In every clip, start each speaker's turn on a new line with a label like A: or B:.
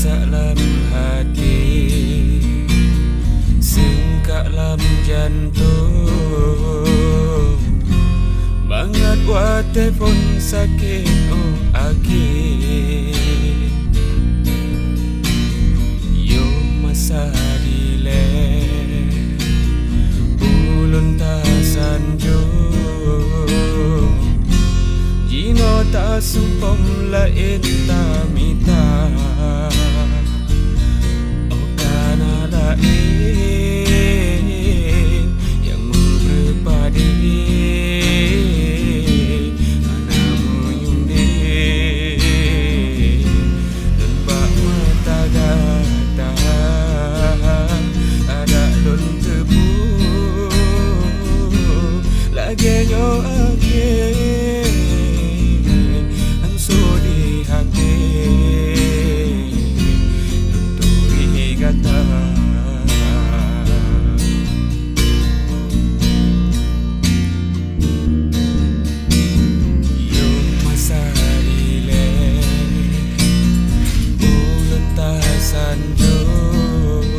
A: salam hati, singkalam jantung, bangat wate pun sakit akhir. Yo masa dile ulun ta sanjung, jino ta sumpom lain ta mita, oh kana lain yang berpadi anamu yundi lembak mata gata ada don tebu lagi nyo akhir anso di hati lunturi gata. Yo masa dile ulun ta sanjung,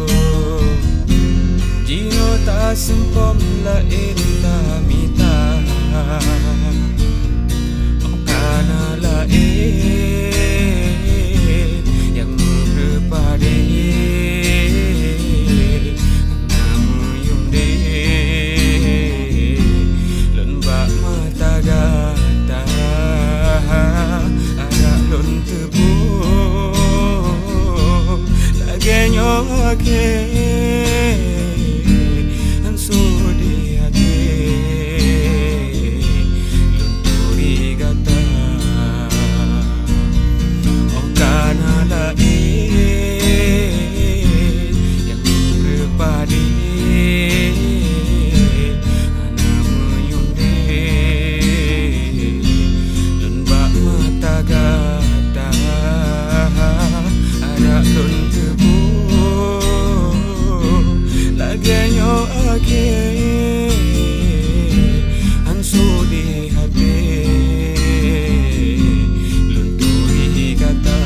A: jino ta sumpom lain ta mita, oh kana lain yang berpadi namu yundi lembak mata gata ada lon tebu lagi nyo akhir anso di hati lunturi gata, oh kana lain yang berpadi anamu yundi lembak mata gata ada lon tebu lagi nyo akhir anso di hati lunturi gata.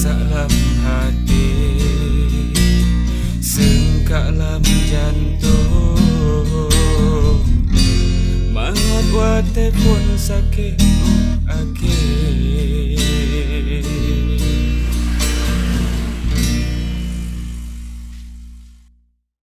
A: Salam hati, singkalam jantung, bangat wate pun sakit